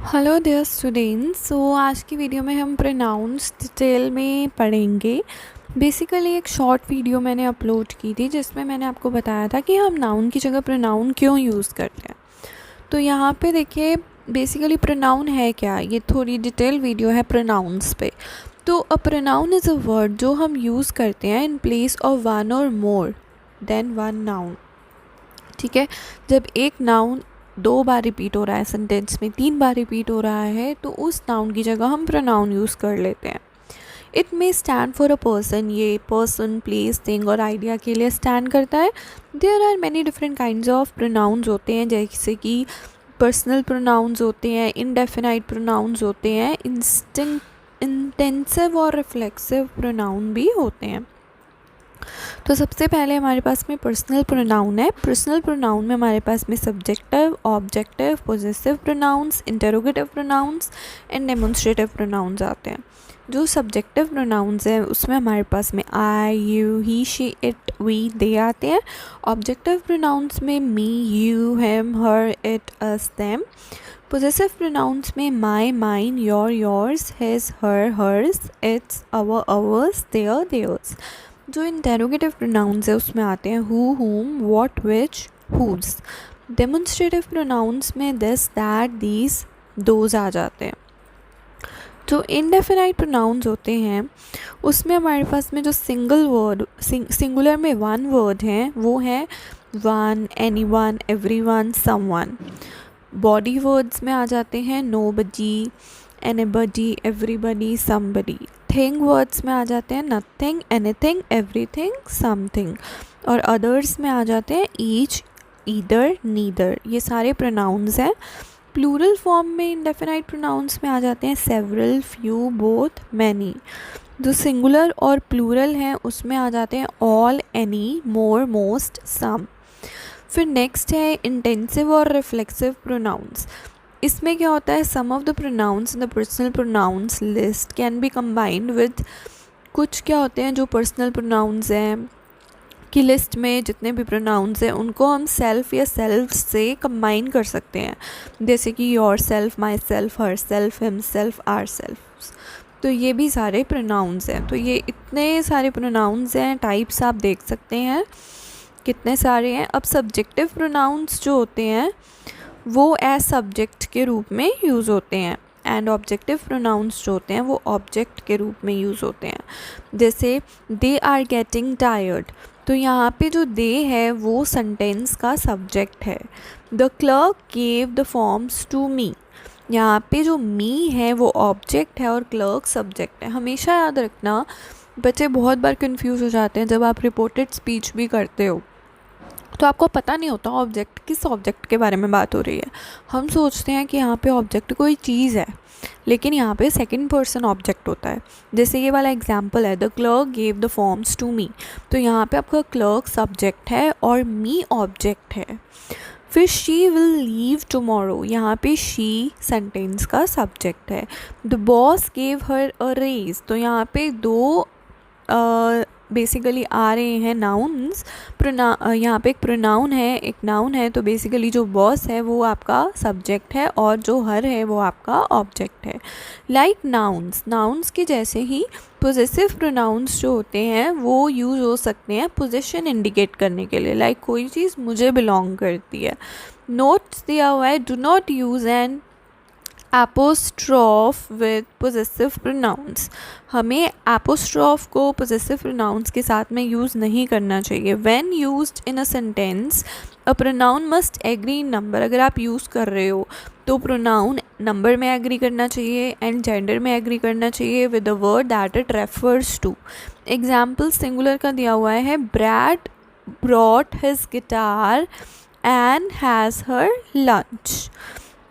Hello dear students. सो आज की video में हम प्रोनाउंस डिटेल में पढ़ेंगे। बेसिकली एक शॉर्ट वीडियो मैंने अपलोड की थी जिसमें मैंने आपको बताया था कि हम नाउन की जगह प्रोनाउन क्यों यूज़ करते हैं। तो यहाँ पे देखिए बेसिकली प्रोनाउन है क्या, ये थोड़ी डिटेल वीडियो है प्रोनाउंस पे। तो a pronoun is a word जो हम यूज़ करते हैं इन प्लेस ऑफ वन और मोर देन वन नाउन। ठीक है, जब एक नाउन 2 बार रिपीट हो रहा है सेंटेंस में, 3 बार रिपीट हो रहा है, तो उस नाउन की जगह हम प्रोनाउन यूज़ कर लेते हैं। It may stand for a person, ये पर्सन, प्लेस, थिंग और आइडिया के लिए स्टैंड करता है। There are many different kinds of pronouns होते हैं, जैसे कि पर्सनल प्रोनाउंस होते हैं, इनडेफिनाइट प्रोनाउंस होते हैं, इंटेंसिव और रिफ्लेक्सिव प्रोनाउन भी होते हैं। तो सबसे पहले हमारे पास में पर्सनल प्रोनाउन है। पर्सनल प्रोनाउन में हमारे पास में subjective, objective, possessive pronouns, interrogative pronouns and demonstrative pronouns आते हैं। जो सब्जेक्टिव प्रोनाउंस हैं उसमें हमारे पास में I, you, he, she, it, we, they आते हैं। ऑब्जेक्टिव प्रोनाउंस में me, you, him, her, it, us, them. Possessive pronouns में my, mine, your, yours, his, her, hers, its, our, ours, their, theirs. जो इंटेरोगेटिव प्रोनाउंस है उसमें आते हैं who, whom, what, which, whose। Demonstrative pronouns में this, that, these, those आ जाते हैं। जो इनडेफिनाइट प्रोनाउंस होते हैं उसमें हमारे पास में जो सिंगल वर्ड, सिंगुलर में वन वर्ड हैं वो है one, anyone, everyone, someone. Body words में आ जाते हैं nobody, anybody, everybody, somebody. Thing words में आ जाते हैं नथिंग, एनीथिंग, एवरीथिंग, समथिंग। और अदर्स में आ जाते हैं ईच, ईदर, नीदर। ये सारे प्रोनाउंस हैं। प्लूरल फॉर्म में इंडेफिनाइट प्रोनाउंस में आ जाते हैं सेवरल, फ्यू, बोथ, मैनी। जो सिंगुलर और प्लूरल हैं उसमें आ जाते हैं ऑल, एनी, मोर, मोस्ट, सम। फिर नेक्स्ट है इंटेंसिव और रिफ्लेक्सिव प्रोनाउंस। इसमें क्या होता है, some of the pronouns in the personal pronouns list can be combined with, कुछ क्या होते हैं जो पर्सनल प्रोनाउंस हैं की लिस्ट में जितने भी प्रोनाउंस हैं उनको हम सेल्फ या सेल्फ से कंबाइन कर सकते हैं, जैसे कि yourself, myself, herself, himself, ourself. तो ये भी सारे प्रोनाउंस हैं। तो ये इतने सारे प्रोनाउंस हैं, टाइप्स आप देख सकते हैं कितने सारे हैं। अब सब्जेक्टिव प्रोनाउंस जो होते हैं वो एज सब्जेक्ट के रूप में यूज़ होते हैं एंड ऑब्जेक्टिव प्रोनाउंस जो होते हैं वो ऑब्जेक्ट के रूप में यूज़ होते हैं। जैसे दे आर गेटिंग टायर्ड, तो यहाँ पे जो दे है वो सेंटेंस का सब्जेक्ट है। The clerk gave the forms to me, यहाँ पे जो मी है वो ऑब्जेक्ट है और क्लर्क सब्जेक्ट है। हमेशा याद रखना, बच्चे बहुत बार कंफ्यूज हो जाते हैं जब आप रिपोर्टेड स्पीच भी करते हो तो आपको पता नहीं होता ऑब्जेक्ट किस ऑब्जेक्ट के बारे में बात हो रही है। हम सोचते हैं कि यहाँ पे ऑब्जेक्ट कोई चीज़ है, लेकिन यहाँ पे सेकंड पर्सन ऑब्जेक्ट होता है। जैसे ये वाला एग्जांपल है, the clerk gave the forms to me, तो यहाँ पे आपका क्लर्क सब्जेक्ट है और मी ऑब्जेक्ट है। फिर शी विल लीव टुमारो, यहाँ पे शी सेंटेंस का सब्जेक्ट है। The boss gave her a raise, तो यहाँ पे दो बेसिकली आ रहे हैं नाउन्स। यहाँ पे एक प्रोनाउन है, एक नाउन है, तो बेसिकली जो बॉस है वो आपका सब्जेक्ट है और जो हर है वो आपका ऑब्जेक्ट है। लाइक नाउन्स, नाउन्स के जैसे ही पोजेसिव प्रोनाउंस जो होते हैं वो यूज़ हो सकते हैं पोजीशन इंडिकेट करने के लिए। लाइक कोई चीज़ मुझे बिलोंग करती है। नोट्स दिया हुआ है, do not use an apostrophe with possessive pronouns, हमें एपोस्ट्रॉफ को पोजेसिव प्रोनाउंस के साथ में यूज़ नहीं करना चाहिए। When used in a sentence a pronoun must agree in number, अगर आप यूज़ कर रहे हो तो प्रोनाउन नंबर में एग्री करना चाहिए एंड जेंडर में एग्री करना चाहिए with the word that it refers to. Example singular का दिया हुआ है, Brad brought his guitar and has her lunch.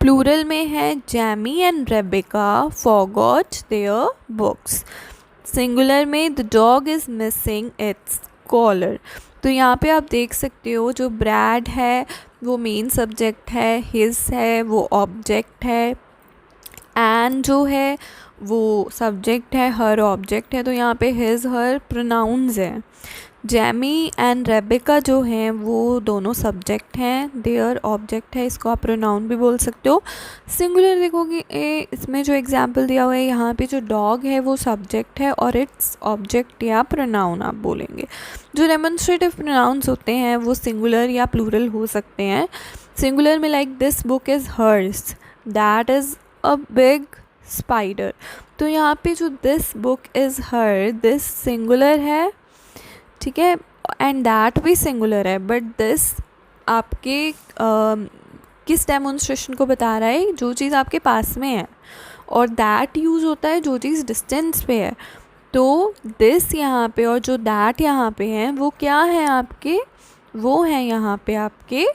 Plural में है Jamie and Rebecca forgot their books. Singular में the dog is missing its collar. तो यहाँ पे आप देख सकते हो जो ब्रैड है वो मेन सब्जेक्ट है, हिज है वो ऑब्जेक्ट है, एंड जो है वो सब्जेक्ट है, हर ऑब्जेक्ट है। तो यहाँ पे हिज हर प्रोनाउंस है। जैमी एंड रेबिका जो हैं वो दोनों सब्जेक्ट हैं, देयर ऑब्जेक्ट है, इसको आप प्रोनाउन भी बोल सकते हो। सिंगुलर देखोगे इसमें जो एग्जांपल दिया हुआ है यहाँ पे जो डॉग है वो सब्जेक्ट है और इट्स ऑब्जेक्ट या प्रोनाउन आप बोलेंगे। जो डेमोन्स्ट्रेटिव प्रोनाउंस होते हैं वो सिंगुलर या प्लूरल हो सकते हैं। सिंगुलर में like this book is hers, that is a big spider. तो यहाँ पे जो this book is her, this singular है, ठीक है, एंड दैट भी सिंगुलर है, बट दिस आपके किस डेमोन्स्ट्रेशन को बता रहा है, जो चीज़ आपके पास में है, और दैट यूज़ होता है जो चीज़ डिस्टेंस पे है। तो दिस यहाँ पे और जो दैट यहाँ पे हैं वो क्या है आपके, वो हैं यहाँ पे आपके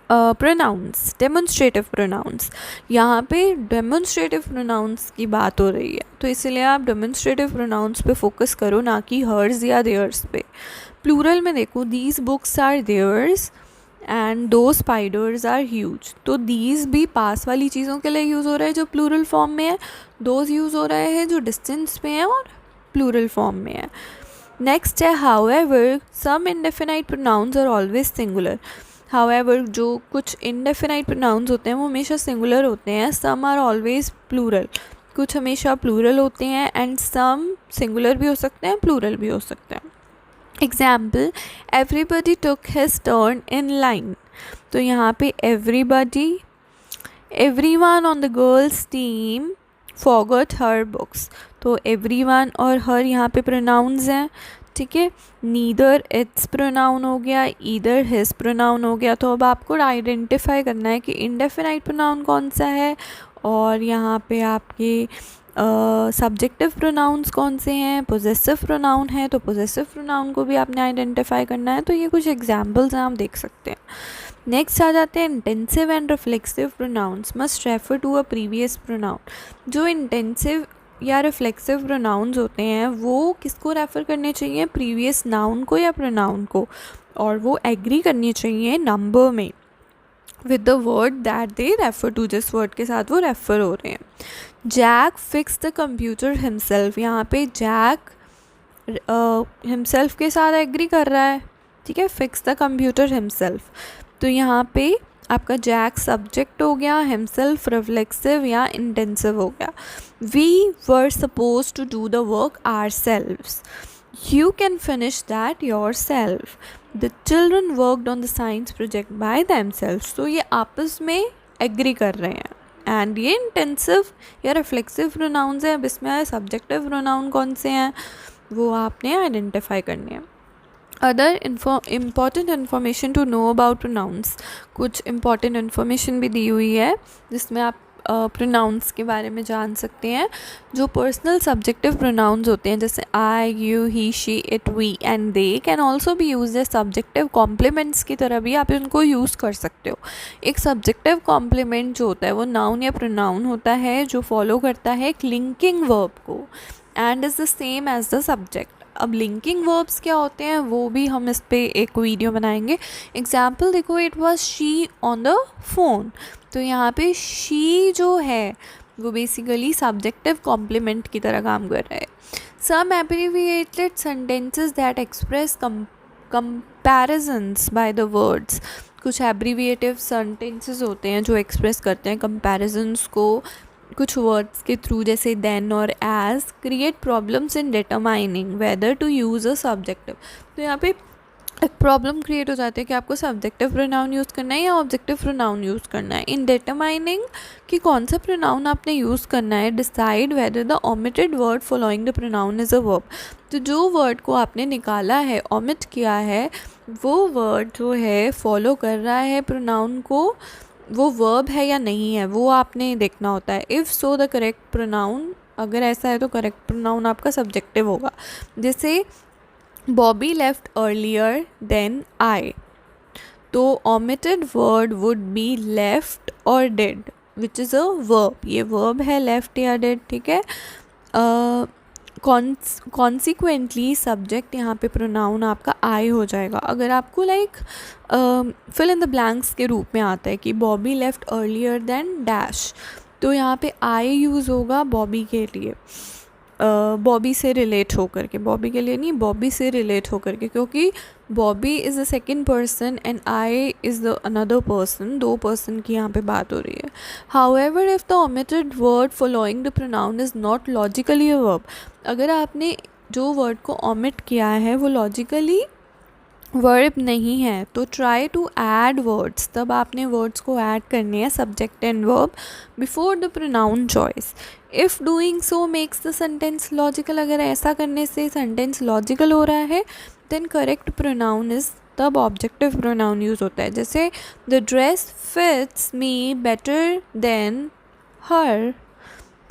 प्रोनाउंस, डेमोन्स्ट्रेटिव प्रोनाउंस। यहाँ पे डेमोन्स्ट्रेटिव प्रोनाउंस की बात हो रही है, तो इसलिए आप डेमोन्स्ट्रेटिव प्रोनाउंस पे फोकस करो, ना कि हर्स या देयर्स पे। प्लूरल में देखो, these books are theirs and those spiders are huge. तो दीज भी पास वाली चीज़ों के लिए यूज़ हो रहा है जो प्लूरल फॉर्म में है, दोज यूज़ हो रहा है जो डिस्टेंस में है और प्लूरल फॉर्म में है। नेक्स्ट है however some indefinite pronouns are always singular. However जो कुछ इंडेफिनाइट प्रोनाउंस होते हैं वो हमेशा सिंगुलर होते हैं, सम आर ऑलवेज प्लूरल, कुछ हमेशा प्लूरल होते हैं, एंड सम सिंगुलर भी हो सकते हैं, प्लूरल भी हो सकते हैं। Example, everybody took his turn in line. तो यहाँ पे everybody, everyone on the girls team forgot her books. तो एवरीवन और हर यहाँ पे प्रोनाउंस हैं, ठीक है। नीदर इट्स प्रोनाउन हो गया, ईदर हिज प्रोनाउन हो गया। तो अब आपको आइडेंटिफाई करना है कि इंडेफिनाइट प्रोनाउन कौन सा है और यहाँ पे आपके सब्जेक्टिव प्रोनाउंस कौन से हैं, पोजेसिव प्रोनाउन है तो पोजेसिव प्रोनाउन को भी आपने आइडेंटिफाई करना है। तो ये कुछ एग्जाम्पल्स हैं, आप देख सकते हैं। नेक्स्ट आ जाते हैं intensive and reflexive pronouns must refer to a previous pronoun. जो इंटेंसिव या रिफ्लेक्सिव प्रोनाउंस होते हैं वो किसको रेफ़र करने चाहिए, प्रीवियस नाउन को या प्रोनाउन को, और वो एग्री करनी चाहिए नंबर में with the word that they refer to, जिस वर्ड के साथ वो रेफ़र हो रहे हैं। Jack fix the computer himself. यहाँ पे जैक हिमसेल्फ के साथ एग्री कर रहा है, ठीक है, फिक्स द कंप्यूटर हिमसेल्फ। तो यहाँ पे आपका जैक सब्जेक्ट हो गया, हिमसेल्फ रिफ्लेक्सिव या इंटेंसिव हो गया। We were suppose to do the work ourselves, you can finish that yourself. The children worked on the science project by themselves. तो ये आपस में एग्री कर रहे हैं, एंड ये इंटेंसिव या रिफ्लेक्सिव प्रोनाउंस हैं। अब इसमें सब्जेक्टिव प्रोनाउन कौन से हैं वो आपने आइडेंटिफाई करने हैं। Other important information to know about pronouns, कुछ इम्पॉर्टेंट इन्फॉर्मेशन भी दी हुई है जिसमें आप प्रोनाउंस के बारे में जान सकते हैं। जो पर्सनल सब्जेक्टिव प्रोनाउंस होते हैं जैसे I, you, he, she, it, we and they can also be use as subjective complements की तरह भी आप इनको यूज़ कर सकते हो। एक सब्जेक्टिव कॉम्प्लीमेंट जो होता है वो नाउन या प्रोनाउन होता है जो फॉलो करता है एक लिंकिंग वर्ब को and is the same as the subject. अब लिंकिंग वर्ब्स क्या होते हैं वो भी हम इस पे एक वीडियो बनाएंगे। एग्जाम्पल देखो, it was she on the phone. तो यहाँ पे शी जो है वो बेसिकली सब्जेक्टिव कॉम्प्लीमेंट की तरह काम कर रहा है। Some abbreviated sentences that express comparisons by the words. कुछ एब्रिविएटिव सेंटेंसेस होते हैं जो एक्सप्रेस करते हैं कंपैरिजन्स को कुछ वर्ड्स के थ्रू, जैसे देन और as, create problems in determining whether to use a subjective. तो यहाँ पे एक प्रॉब्लम क्रिएट हो जाती है कि आपको सब्जेक्टिव प्रोनाउन यूज़ करना है या ऑब्जेक्टिव प्रोनाउन यूज़ करना है। इन डिटरमाइनिंग कि कौन सा प्रोनाउन आपने यूज़ करना है, decide whether the omitted word following the pronoun is a verb. तो जो वर्ड को आपने निकाला है, ओमिट किया है, वो वर्ड जो है फॉलो कर रहा है प्रोनाउन को, वो वर्ब है या नहीं है वो आपने देखना होता है। If so the correct pronoun, अगर ऐसा है तो करेक्ट प्रोनाउन आपका सब्जेक्टिव होगा। जैसे Bobby left earlier than I, तो omitted word would be left or did which is a verb। ये verb है left या did, ठीक है। कॉन्सिक्वेंटली सब्जेक्ट यहाँ पे प्रोनाउन आपका आई हो जाएगा। अगर आपको like fill in the blanks के रूप में आता है कि Bobby left earlier than dash, तो यहाँ पे आई यूज़ होगा बॉबी के लिए। बॉबी से रिलेट होकर के, बॉबी के लिए नहीं, बॉबी से रिलेट होकर के, क्योंकि Bobby is the second person and I is the another person, दो पर्सन की यहाँ पे बात हो रही है. However if the omitted word following the pronoun is not logically a verb, अगर आपने जो वर्ड को ओमिट किया है वो लॉजिकली वर्ब नहीं है तो ट्राई टू ऐड वर्ड्स, तब आपने वर्ड्स को ऐड करने हैं subject and verb before the pronoun choice. If doing so makes the sentence logical, अगर ऐसा करने से सेंटेंस लॉजिकल हो रहा है देन करेक्ट प्रोनाउन इज़, तब ऑब्जेक्टिव प्रोनाउन यूज़ होता है. जैसे the dress fits me better than her,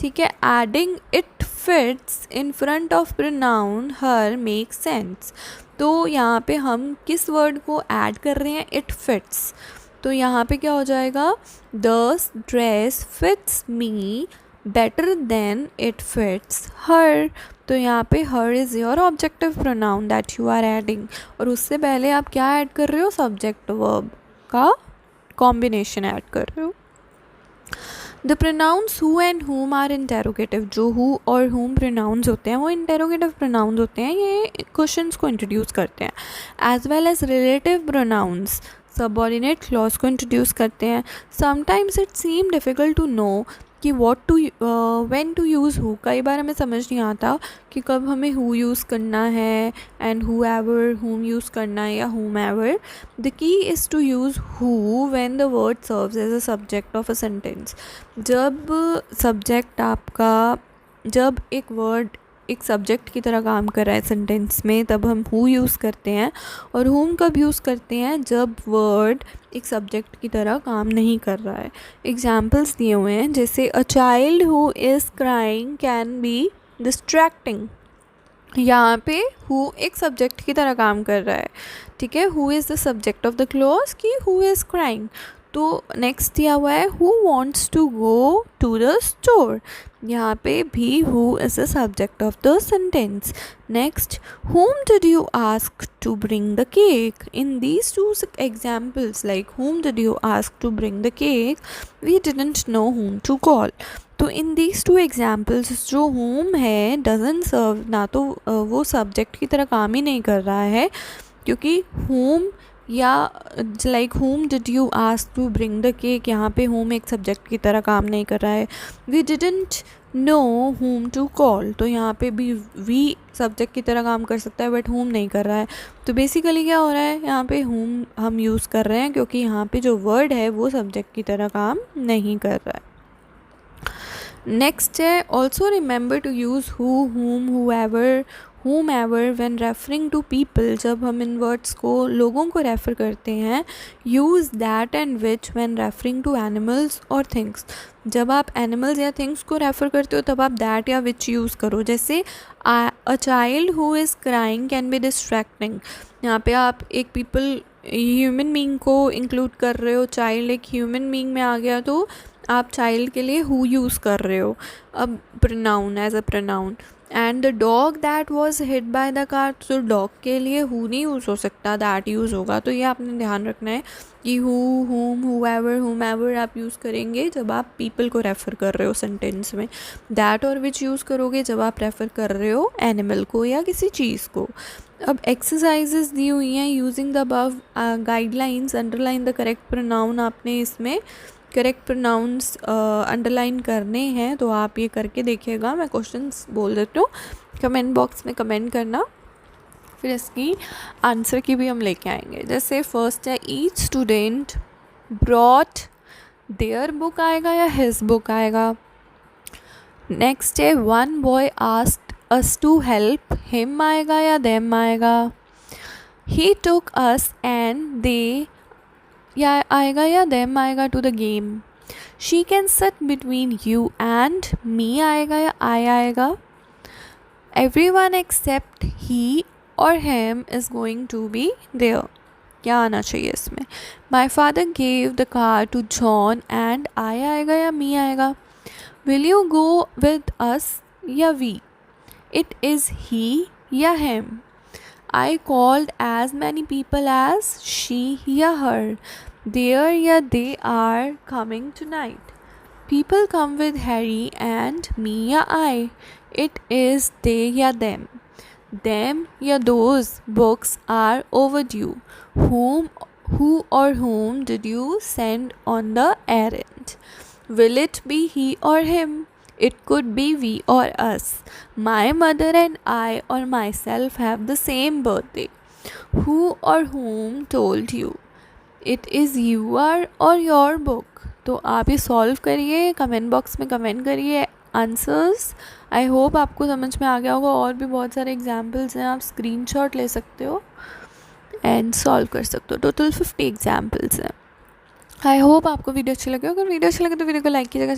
ठीक है, adding it fits in front of pronoun her makes sense. तो यहाँ पे हम किस वर्ड को ऐड कर रहे हैं, इट फिट्स, तो यहाँ पे क्या हो जाएगा, the dress fits me better than it fits her. तो यहाँ पे her is your objective pronoun that you are adding, और उससे पहले आप क्या ऐड कर रहे हो, सब्जेक्ट वर्ब का कॉम्बिनेशन ऐड कर रहे हो. The pronouns who and whom are interrogative, जो हु और whom प्रोनाउंस होते हैं वो इंटेरोगेटिव प्रोनाउंस होते हैं, ये क्वेश्चंस को इंट्रोड्यूस करते हैं. As well as relative pronouns subordinate clause को इंट्रोड्यूस करते हैं. Sometimes it seem difficult to know कि what to when to use who, कई बार हमें समझ नहीं आता कि कब हमें हु यूज़ करना है एंड whoever whom यूज़ करना है या whomever. The key is to use who when the word serves as a subject of a sentence. जब सब्जेक्ट आपका, जब एक वर्ड एक सब्जेक्ट की तरह काम कर रहा है सेंटेंस में, तब हम हु यूज़ करते हैं. और whom कब यूज़ करते हैं, जब वर्ड एक सब्जेक्ट की तरह काम नहीं कर रहा है. एग्जाम्पल्स दिए हुए हैं, जैसे a child who is crying can be distracting. यहाँ पे हु एक सब्जेक्ट की तरह काम कर रहा है, ठीक है, who is the subject of the clause कि हु इज़ क्राइंग. तो नेक्स्ट दिया हुआ है who wants to go to the store, यहाँ पे भी who is the subject of the sentence. Next whom did you ask to bring the cake. In these two examples, like whom did you ask to bring the cake, we didn't know whom to call. तो in these two examples जो whom है doesn't serve, ना तो वो subject की तरह काम ही नहीं कर रहा है, क्योंकि whom या like whom did you ask to bring the cake, यहाँ पे whom एक सब्जेक्ट की तरह काम नहीं कर रहा है. we didn't know whom to call, तो यहाँ पे भी we सब्जेक्ट की तरह काम कर सकता है बट whom नहीं कर रहा है. तो बेसिकली क्या हो रहा है, यहाँ पे whom हम यूज़ कर रहे हैं क्योंकि यहाँ पे जो वर्ड है वो सब्जेक्ट की तरह काम नहीं कर रहा है. नेक्स्ट है also remember to use who, whom, whomever when referring to people. जब हम इन वर्ड्स को लोगों को रेफ़र करते हैं, use that and which when referring to animals or things. जब आप एनिमल्स या थिंग्स को रेफ़र करते हो तब आप दैट या विच यूज़ करो. जैसे a child who is crying can be distracting, यहाँ पे आप एक पीपल ह्यूमन बीइंग को इंक्लूड कर रहे हो, चाइल्ड एक ह्यूमन बीइंग में आ गया तो आप चाइल्ड के लिए हु यूज़ कर रहे हो अब pronoun as a pronoun. And the dog that was hit by the car, तो डॉग के लिए हु नहीं यूज़ हो सकता, दैट यूज़ होगा. तो ये आपने ध्यान रखना है कि हु, whom, whoever, whomever आप यूज़ करेंगे जब आप पीपल को रेफ़र कर रहे हो सेंटेंस में. दैट और विच यूज़ करोगे जब आप रेफ़र कर रहे हो एनिमल को या किसी चीज़ को. अब एक्सरसाइजेस दी हुई हैं using the above guidelines, underline the correct pronoun. आपने इसमें करेक्ट प्रोनाउंस अंडरलाइन करने हैं, तो आप ये करके देखिएगा. मैं क्वेश्चंस बोल देती हूँ, कमेंट बॉक्स में कमेंट करना, फिर इसकी आंसर की भी हम लेके आएंगे. जैसे फर्स्ट है each student brought their book, आएगा या हिज बुक आएगा. नेक्स्ट है one boy asked us to help him, आएगा या देम आएगा. ही टुक अस एंड दे, या आएगा या देम आएगा, to the game. She can sit between you and me, आएगा या आई आएगा. एवरी वन एक्सेप्ट ही और him is going to be there, क्या आना चाहिए इसमें. My father gave the car to John and I, आएगा या मी आएगा. Will you go with us या वी, इट इज़ ही या him. I called as many people as she या her. There या they are coming tonight. People come with Harry and me या I. It is they या them. Them या those books are overdue. Who or whom did you send on the errand? Will it be he or him? It could be we or us. My mother and I or myself have the same birthday. Who or whom told you? It is your or your book. तो आप ये solve करिए, comment box में comment करिए answers. I hope आपको समझ में आ गया होगा. और भी बहुत सारे एग्जाम्पल्स हैं, आप स्क्रीनशॉट ले सकते हो एंड सॉल्व कर सकते हो. टोटल 50 एग्जाम्पल्स हैं. आई होप आपको वीडियो अच्छी लगे. अगर वीडियो अच्छी लगे तो वीडियो को लाइक कीजिएगा.